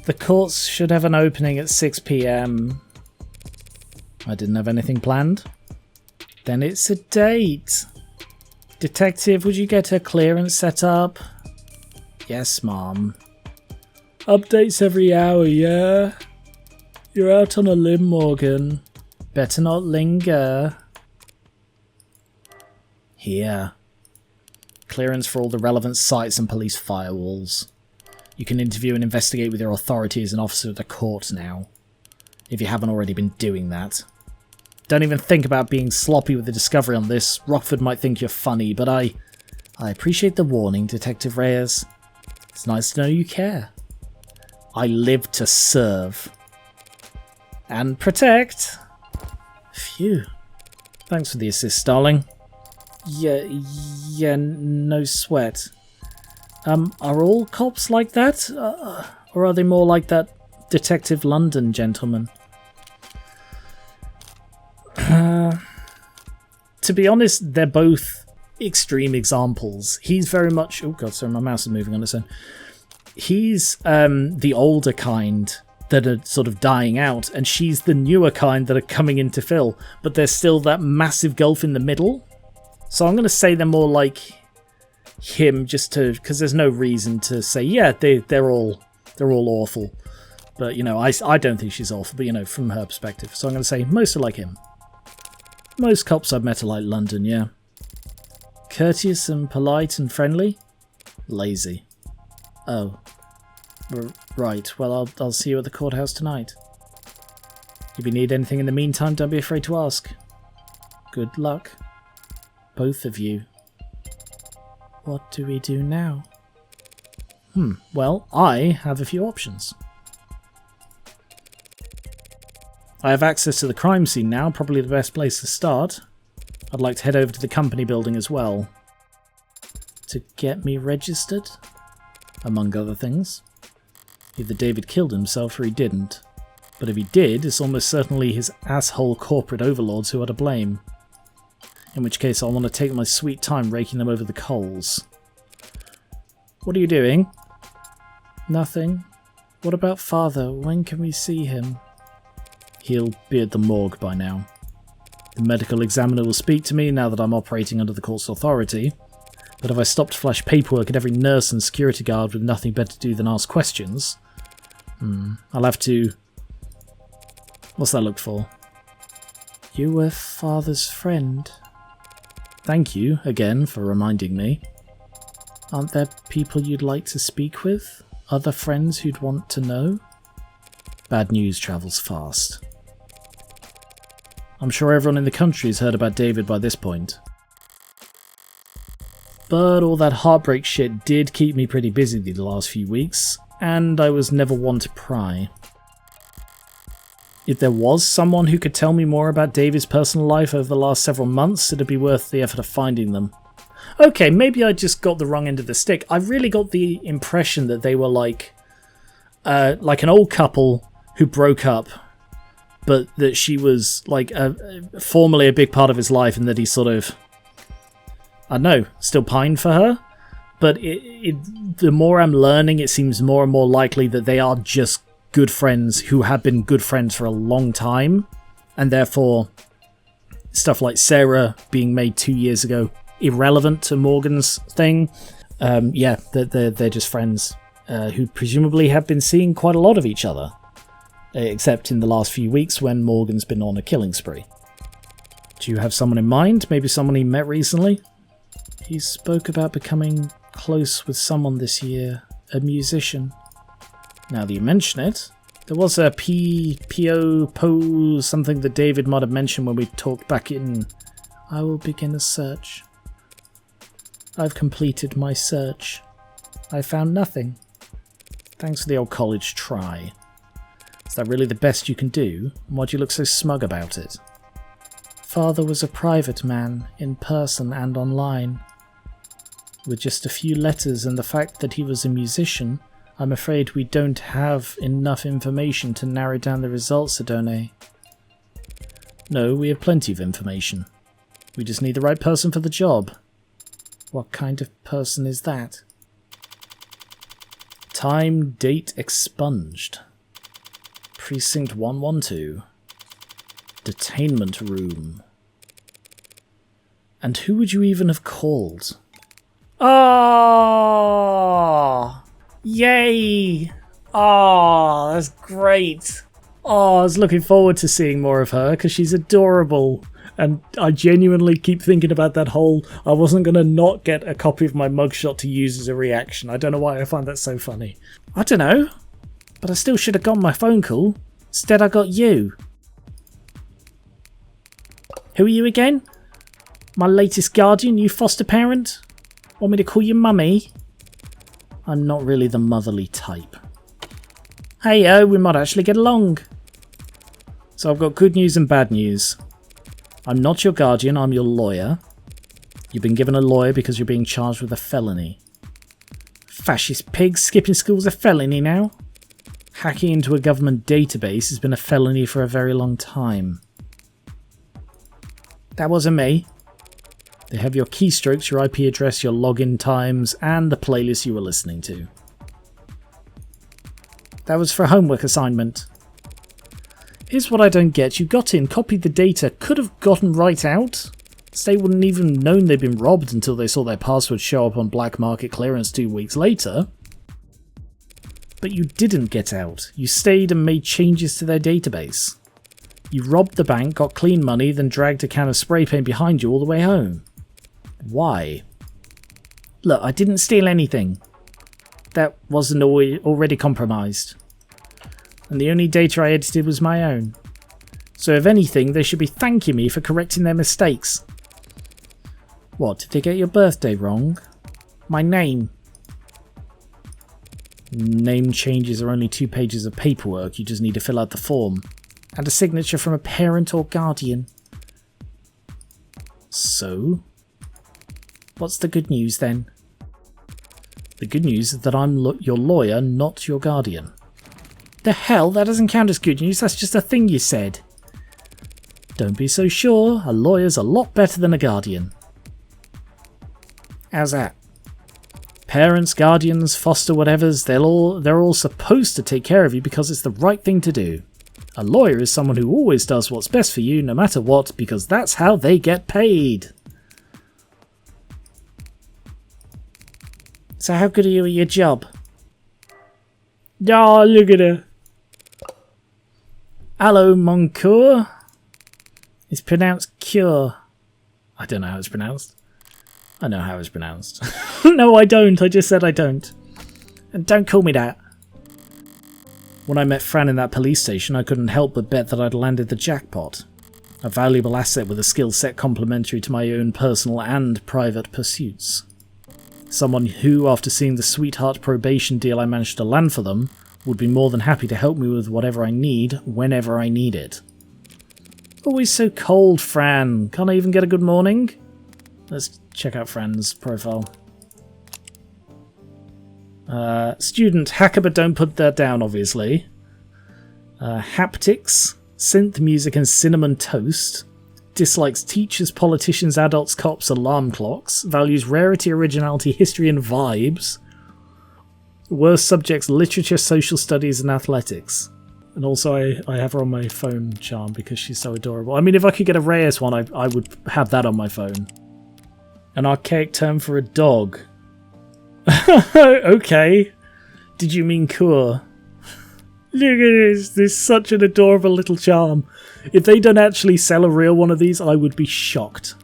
The courts should have an opening at 6 p.m. I didn't have anything planned. Then it's a date. Detective, would you get her clearance set up? Yes, Mom. Updates every hour, yeah? You're out on a limb, Morgan. Better not linger. Here. Clearance for all the relevant sites and police firewalls. You can interview and investigate with your authority as an officer of the court now, if you haven't already been doing that. Don't even think about being sloppy with the discovery on this. Rockford might think you're funny, but I appreciate the warning, Detective Reyes. It's nice to know you care. I live to serve. And protect. Phew. Thanks for the assist, darling. Yeah, no sweat. Are all cops like that? Or are they more like that Detective London gentleman? To be honest, they're both extreme examples. He's very much... Oh god, sorry, my mouse is moving on its own. He's the older kind that are sort of dying out, and she's the newer kind that are coming in to fill, but there's still that massive gulf in the middle. So I'm going to say they're more like him, just to... because there's no reason to say, yeah, they're all awful. But, you know, I don't think she's awful, but, you know, from her perspective. So I'm going to say most are like him. Most cops I've met are like London, yeah. Courteous and polite and friendly. Lazy. Oh. Right, well, I'll see you at the courthouse tonight. If you need anything in the meantime, don't be afraid to ask. Good luck. Both of you. What do we do now? Well, I have a few options. I have access to the crime scene now, probably the best place to start. I'd like to head over to the company building as well. To get me registered? Among other things. Either David killed himself or he didn't. But if he did, it's almost certainly his asshole corporate overlords who are to blame. In which case I'll want to take my sweet time raking them over the coals. What are you doing? Nothing. What about Father? When can we see him? He'll be at the morgue by now. The medical examiner will speak to me now that I'm operating under the court's authority, but if I stop to flash paperwork at every nurse and security guard with nothing better to do than ask questions, I'll have to... What's that look for? You were Father's friend. Thank you, again, for reminding me. Aren't there people you'd like to speak with? Other friends who'd want to know? Bad news travels fast. I'm sure everyone in the country has heard about David by this point. But all that heartbreak shit did keep me pretty busy the last few weeks, and I was never one to pry. If there was someone who could tell me more about David's personal life over the last several months, it'd be worth the effort of finding them. Okay, maybe I just got the wrong end of the stick. I really got the impression that they were like an old couple who broke up, but that she was like formerly a big part of his life, and that he sort of, I don't know, still pined for her. But the more I'm learning, it seems more and more likely that they are just good friends who have been good friends for a long time, and therefore stuff like Serra being made 2 years ago irrelevant to Morgan's thing. Yeah, they're just friends who presumably have been seeing quite a lot of each other. Except in the last few weeks when Morgan's been on a killing spree. Do you have someone in mind? Maybe someone he met recently? He spoke about becoming close with someone this year. A musician. Now that you mention it, there was a PO something that David might have mentioned when we talked back in... I will begin a search. I've completed my search. I found nothing. Thanks for the old college try. Is that really the best you can do? Why do you look so smug about it? Father was a private man, in person and online. With just a few letters and the fact that he was a musician, I'm afraid we don't have enough information to narrow down the results, Adone. No, we have plenty of information. We just need the right person for the job. What kind of person is that? Time date expunged. Precinct 112. Detainment room. And who would you even have called? Oh! Yay! Oh, that's great. Oh, I was looking forward to seeing more of her because she's adorable. And I genuinely keep thinking about that whole, I wasn't going to not get a copy of my mugshot to use as a reaction. I don't know why I find that so funny. I don't know, but I still should have gotten my phone call. Instead I got you. Who are you again? My latest guardian, you foster parent? Want me to call you mummy? I'm not really the motherly type. Hey, we might actually get along. So I've got good news and bad news. I'm not your guardian, I'm your lawyer. You've been given a lawyer because you're being charged with a felony. Fascist pigs, skipping school's a felony now. Hacking into a government database has been a felony for a very long time. That wasn't me. They have your keystrokes, your IP address, your login times, and the playlist you were listening to. That was for a homework assignment. Here's what I don't get. You got in, copied the data, could have gotten right out. State wouldn't even known they'd been robbed until they saw their password show up on black market clearance 2 weeks later. But you didn't get out. You stayed and made changes to their database. You robbed the bank, got clean money, then dragged a can of spray paint behind you all the way home. Why? Look, I didn't steal anything. That wasn't already compromised. And the only data I edited was my own. So if anything, they should be thanking me for correcting their mistakes. What, did they get your birthday wrong? My name? Name changes are only 2 pages of paperwork, you just need to fill out the form. And a signature from a parent or guardian. So? What's the good news then? The good news is that I'm your lawyer, not your guardian. The hell? That doesn't count as good news, that's just a thing you said. Don't be so sure, a lawyer's a lot better than a guardian. How's that? Parents, guardians, foster whatevers, they're all supposed to take care of you because it's the right thing to do. A lawyer is someone who always does what's best for you no matter what because that's how they get paid. So how good are you at your job? Oh, look at her. Hello, mon coeur. It's pronounced cure. I don't know how it's pronounced. I know how it's pronounced. No, I don't. I just said I don't. And don't call me that. When I met Fran in that police station, I couldn't help but bet that I'd landed the jackpot. A valuable asset with a skill set complementary to my own personal and private pursuits. Someone who, after seeing the sweetheart probation deal I managed to land for them, would be more than happy to help me with whatever I need, whenever I need it. Always so cold, Fran. Can't I even get a good morning? Let's check out Fran's profile. Student, hacker, but don't put that down, obviously. Haptics, synth music and cinnamon toast. Dislikes teachers, politicians, adults, cops, alarm clocks. Values rarity, originality, history and vibes. Worst subjects, literature, social studies and athletics. And also I have her on my phone charm because she's so adorable. I mean, if I could get a rarest one, I would have that on my phone. An archaic term for a dog. Okay. Did you mean cool? Look at this. This is such an adorable little charm. If they don't actually sell a real one of these, I would be shocked.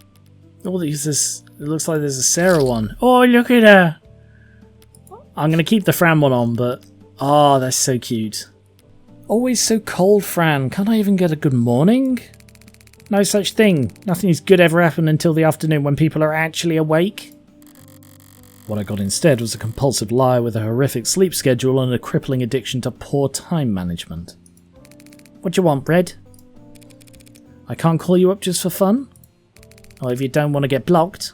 Oh, it looks like there's a Serra one. Oh, look at her. I'm going to keep the Fran one on, but... Oh, that's so cute. Always so cold, Fran. Can't I even get a good morning? No such thing. Nothing is good ever happened until the afternoon when people are actually awake. What I got instead was a compulsive liar with a horrific sleep schedule and a crippling addiction to poor time management. What do you want, Red? I can't call you up just for fun? Or if you don't want to get blocked?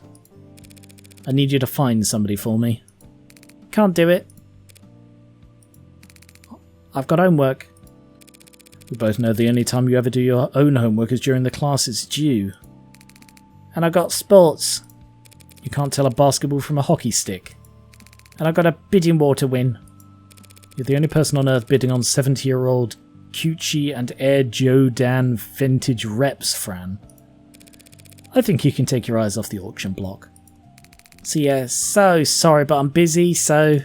I need you to find somebody for me. Can't do it. I've got homework. We both know the only time you ever do your own homework is during the class it's due. And I got sports. You can't tell a basketball from a hockey stick. And I got a bidding war to win. You're the only person on Earth bidding on 70-year-old Cucci and Air Joe Dan vintage reps, Fran. I think you can take your eyes off the auction block. So yeah, so sorry, but I'm busy, so...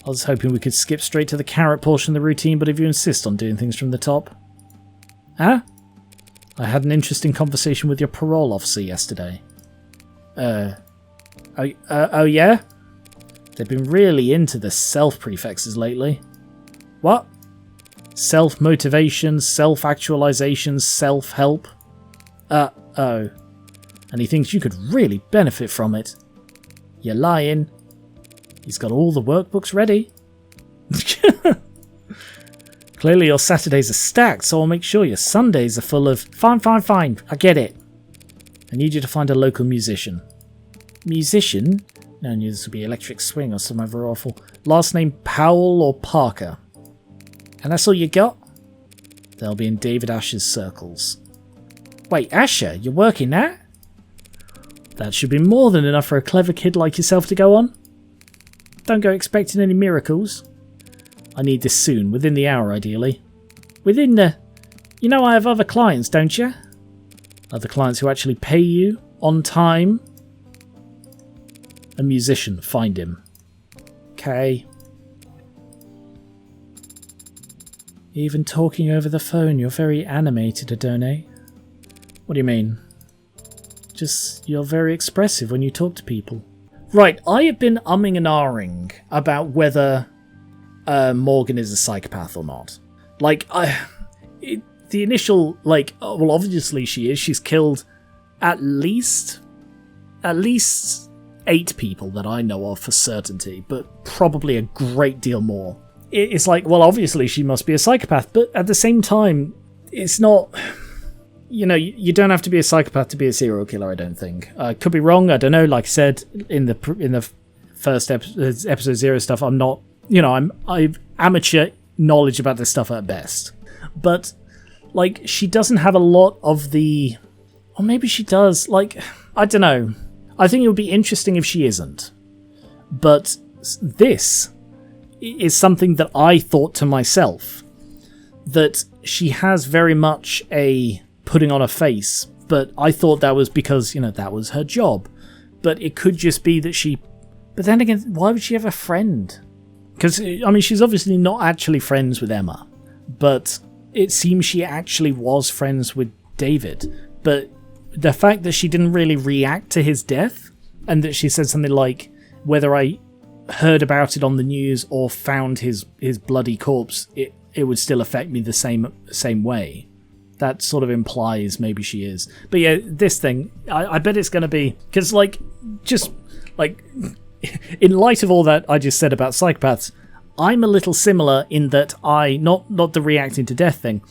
I was hoping we could skip straight to the carrot portion of the routine, but if you insist on doing things from the top... Huh? I had an interesting conversation with your parole officer yesterday. Oh yeah? They've been really into the self-prefixes lately. What? Self-motivation, self-actualization, self-help. Oh. And he thinks you could really benefit from it. You're lying. He's got all the workbooks ready. Clearly your Saturdays are stacked, so I'll make sure your Sundays are full of... Fine, I get it. I need you to find a local musician. Musician? No, I knew this would be Electric Swing or some other awful. Last name Powell or Parker. And that's all you got? They'll be in David Asher's circles. Wait, Asher, you're working that? That should be more than enough for a clever kid like yourself to go on. Don't go expecting any miracles. I need this soon, within the hour ideally. Within the... You know I have other clients, don't you? Other clients who actually pay you, on time. A musician, find him. Okay. Even talking over the phone, you're very animated, Adone. What do you mean? Just, you're very expressive when you talk to people. Right, I have been umming and ahhing about whether Morgan is a psychopath or not. Like, the initial, like, oh, well, obviously she is. She's killed at least 8 people that I know of for certainty, but probably a great deal more. It's like, well, obviously she must be a psychopath, but at the same time, it's not... You know, you don't have to be a psychopath to be a serial killer, I don't think. Could be wrong, I don't know. Like I said, in the first episode 0 stuff, I'm not... You know, I've amateur knowledge about this stuff at best. But, like, she doesn't have a lot of the... Or maybe she does. Like, I don't know. I think it would be interesting if she isn't. But this is something that I thought to myself. That she has very much a... putting on a face, but I thought that was because, you know, that was her job. But it could just be that she... But then again, why would she have a friend? Because, I mean, she's obviously not actually friends with Emma, but it seems she actually was friends with David. But the fact that she didn't really react to his death, and that she said something like, whether I heard about it on the news or found his bloody corpse, it would still affect me the same way. That sort of implies maybe she is. But yeah, this thing, I bet it's going to be... Because, like, just, like, in light of all that I just said about psychopaths, I'm a little similar in that I, not the reacting to death thing,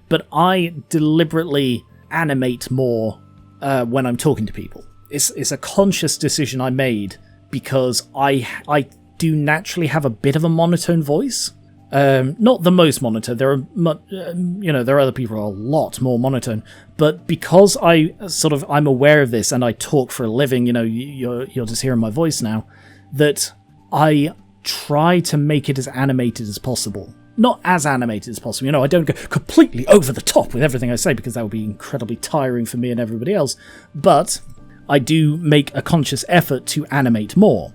but I deliberately animate more when I'm talking to people. It's a conscious decision I made because I do naturally have a bit of a monotone voice. Not the most monotone. There are other people who are a lot more monotone. But because I'm aware of this and I talk for a living, you know, you're just hearing my voice now, that I try to make it as animated as possible. Not as animated as possible. You know, I don't go completely over the top with everything I say because that would be incredibly tiring for me and everybody else. But I do make a conscious effort to animate more.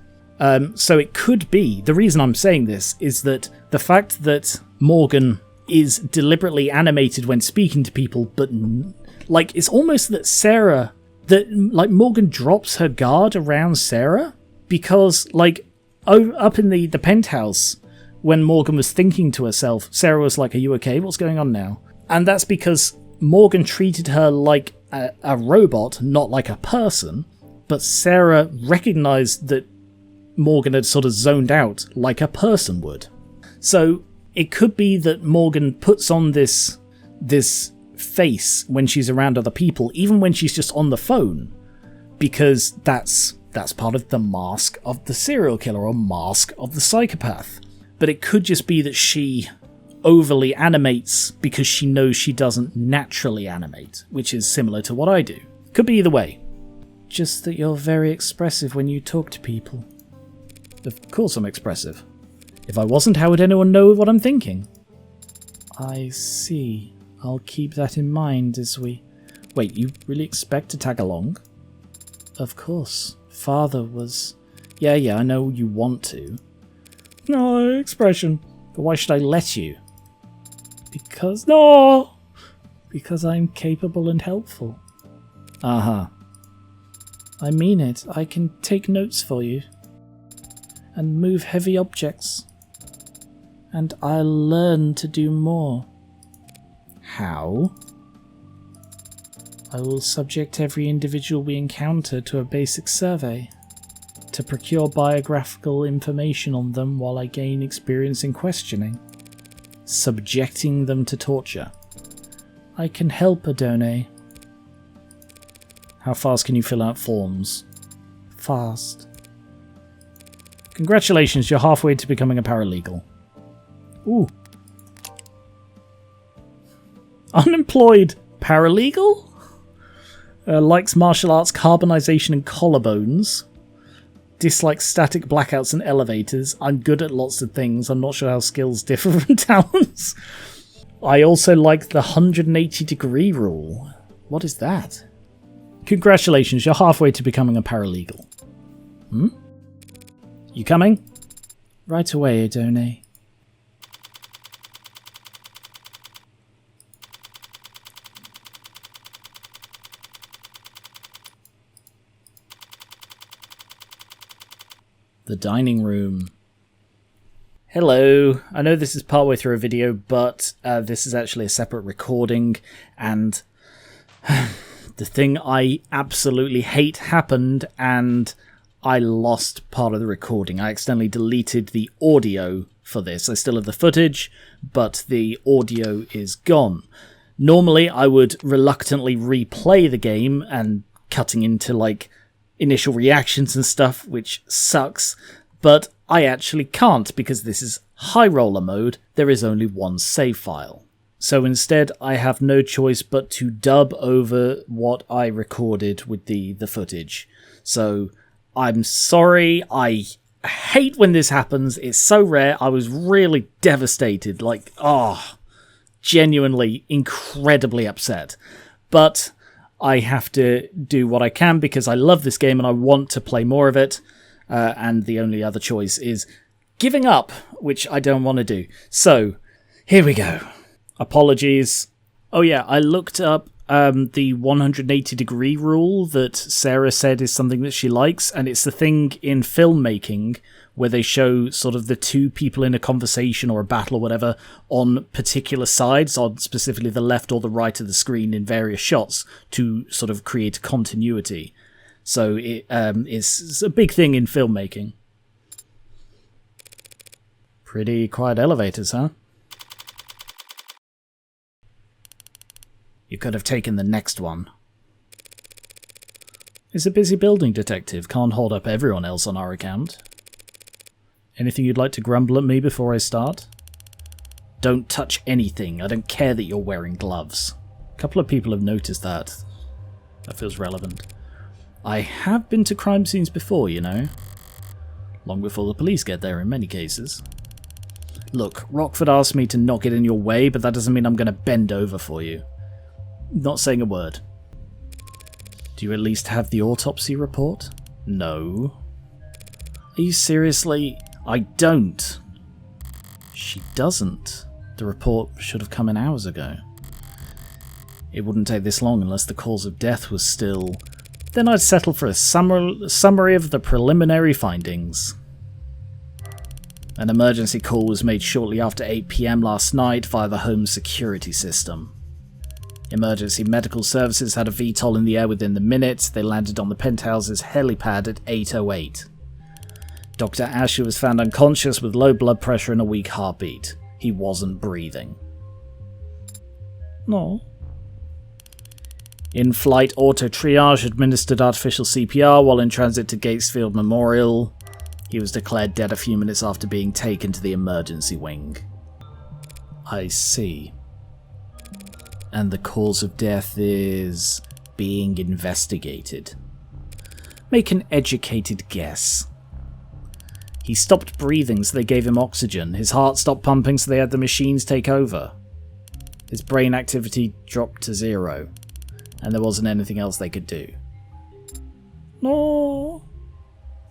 So it could be, the reason I'm saying this is that the fact that Morgan is deliberately animated when speaking to people, but like it's almost that Serra, that like Morgan drops her guard around Serra because like up in the penthouse when Morgan was thinking to herself, Serra was like, "Are you okay? What's going on now?" And that's because Morgan treated her like a robot, not like a person, but Serra recognized that Morgan had sort of zoned out like a person would. So it could be that Morgan puts on this face when she's around other people, even when she's just on the phone, because that's part of the mask of the serial killer or mask of the psychopath. But it could just be that she overly animates because she knows she doesn't naturally animate, which is similar to what I do. Could be either way. Just that you're very expressive when you talk to people. Of course I'm expressive. If I wasn't, how would anyone know what I'm thinking? I see. I'll keep that in mind as we... Wait, you really expect to tag along? Of course. Father was... Yeah, I know you want to. No, expression. But why should I let you? Because... No! Because I'm capable and helpful. Uh-huh. I mean it. I can take notes for you. And move heavy objects. And I'll learn to do more. How? I will subject every individual we encounter to a basic survey, to procure biographical information on them while I gain experience in questioning, subjecting them to torture. I can help, Adone. How fast can you fill out forms? Fast. Congratulations, you're halfway to becoming a paralegal. Ooh. Unemployed paralegal? Likes martial arts, carbonization and collarbones. Dislikes static blackouts and elevators. I'm good at lots of things. I'm not sure how skills differ from talents. I also like the 180-degree rule. What is that? Congratulations, you're halfway to becoming a paralegal. You coming? Right away, Adone. The dining room. Hello. I know this is partway through a video, but this is actually a separate recording, and the thing I absolutely hate happened, and I lost part of the recording. I accidentally deleted the audio for this. I still have the footage, but the audio is gone. Normally, I would reluctantly replay the game and cutting into, like, initial reactions and stuff, which sucks, but I actually can't because this is high roller mode. There is only one save file. So instead, I have no choice but to dub over what I recorded with the footage. So I'm sorry, I hate when this happens. It's so rare. I was really devastated, like, genuinely incredibly upset. But I have to do what I can because I love this game and I want to play more of it. And the only other choice is giving up, which I don't want to do. So, here we go. Apologies. Oh yeah, I looked up the 180-degree rule that Serra said is something that she likes, and it's the thing in filmmaking where they show sort of the two people in a conversation or a battle or whatever on particular sides, on specifically the left or the right of the screen in various shots to sort of create continuity. So it's a big thing in filmmaking. Pretty quiet elevators, huh? You could have taken the next one. It's a busy building, Detective. Can't hold up everyone else on our account. Anything you'd like to grumble at me before I start? Don't touch anything. I don't care that you're wearing gloves. A couple of people have noticed that. That feels relevant. I have been to crime scenes before, you know. Long before the police get there in many cases. Look, Rockford asked me to not get in your way, but that doesn't mean I'm going to bend over for you. Not saying a word. Do you at least have the autopsy report? No. Are you seriously... I don't. She doesn't. The report should have come in hours ago. It wouldn't take this long unless the cause of death was still... Then I'd settle for a summary of the preliminary findings. An emergency call was made shortly after 8 PM last night via the home security system. Emergency medical services had a VTOL in the air within the minute. They landed on the penthouse's helipad at 8:08. Dr. Asher was found unconscious with low blood pressure and a weak heartbeat. He wasn't breathing. No. In-flight auto-triage administered artificial CPR while in transit to Gatesfield Memorial. He was declared dead a few minutes after being taken to the emergency wing. I see. And the cause of death is being investigated. Make an educated guess. He stopped breathing, so they gave him oxygen. His heart stopped pumping, so they had the machines take over. His brain activity dropped to 0, and there wasn't anything else they could do. No.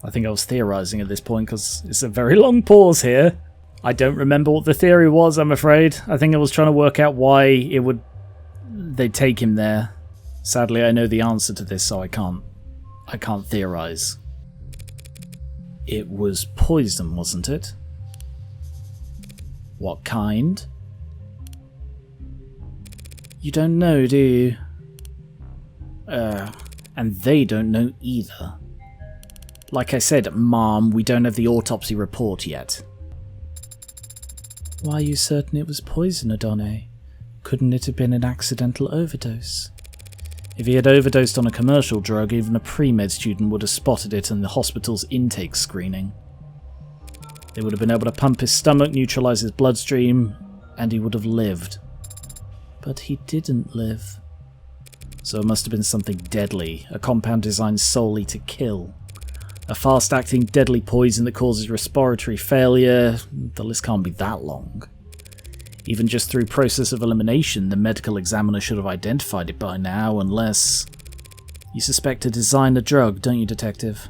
I think I was theorising at this point, because it's a very long pause here. I don't remember what the theory was, I'm afraid. I think I was trying to work out why they'd take him there. Sadly, I know the answer to this, so I can't theorise. It was poison, wasn't it? What kind? You don't know, do you? And they don't know either. Like I said, Mom, we don't have the autopsy report yet. Why are you certain it was poison, Adone? Couldn't it have been an accidental overdose? If he had overdosed on a commercial drug, even a pre-med student would have spotted it in the hospital's intake screening. They would have been able to pump his stomach, neutralise his bloodstream, and he would have lived. But he didn't live. So it must have been something deadly, a compound designed solely to kill. A fast-acting deadly poison that causes respiratory failure. The list can't be that long. Even just through process of elimination, the medical examiner should have identified it by now, unless... You suspect a designer drug, don't you, Detective?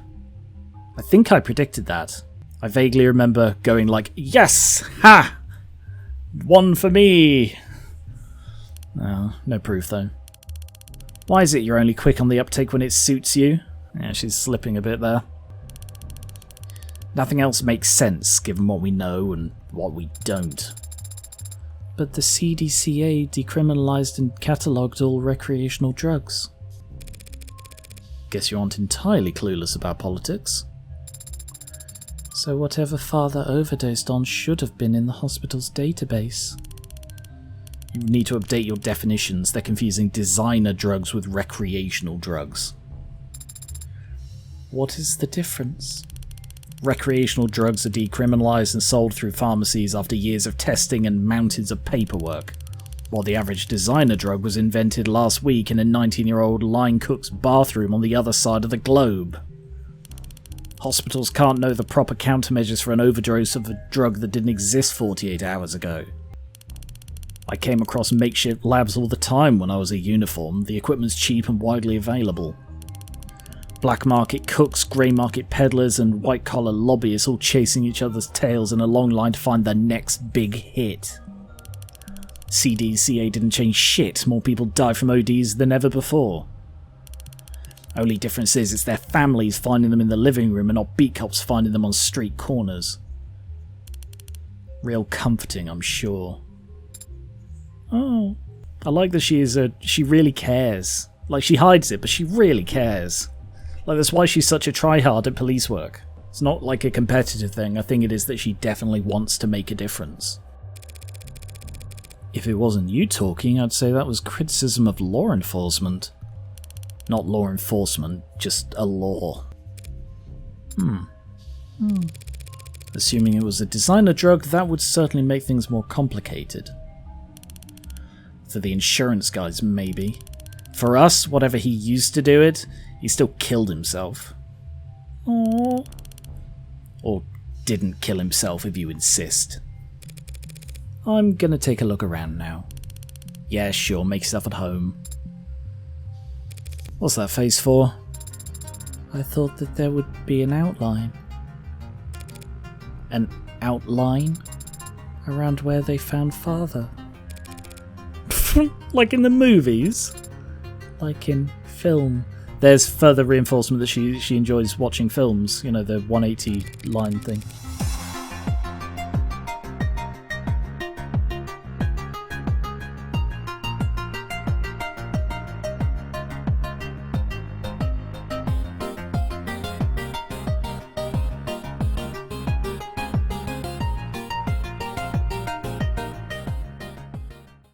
I think I predicted that. I vaguely remember going like, yes! Ha! One for me! No proof, though. Why is it you're only quick on the uptake when it suits you? Yeah, she's slipping a bit there. Nothing else makes sense, given what we know and what we don't. But the CDCA decriminalised and catalogued all recreational drugs. Guess you aren't entirely clueless about politics. So whatever Father overdosed on should have been in the hospital's database. You need to update your definitions. They're confusing designer drugs with recreational drugs. What is the difference? Recreational drugs are decriminalised and sold through pharmacies after years of testing and mountains of paperwork, while the average designer drug was invented last week in a 19-year-old line cook's bathroom on the other side of the globe. Hospitals can't know the proper countermeasures for an overdose of a drug that didn't exist 48 hours ago. I came across makeshift labs all the time when I was a uniform. The equipment's cheap and widely available. Black market cooks, grey market peddlers, and white-collar lobbyists all chasing each other's tails in a long line to find their next big hit. CDCA didn't change shit. More people die from ODs than ever before. Only difference is it's their families finding them in the living room and not beat cops finding them on street corners. Real comforting, I'm sure. Oh, I like that she really cares. Like, she hides it, but she really cares. Like, that's why she's such a tryhard at police work. It's not like a competitive thing. I think it is that she definitely wants to make a difference. If it wasn't you talking, I'd say that was criticism of law enforcement. Not law enforcement, just a law. Assuming it was a designer drug, that would certainly make things more complicated. For the insurance guys, maybe. For us, whatever he used to do it, he still killed himself. Aww. Or didn't kill himself, if you insist. I'm gonna take a look around now. Yeah, sure, make yourself at home. What's that face for? I thought that there would be an outline. An outline? Around where they found Father. Like in the movies? Like in film. There's further reinforcement that she enjoys watching films, you know, the 180 line thing.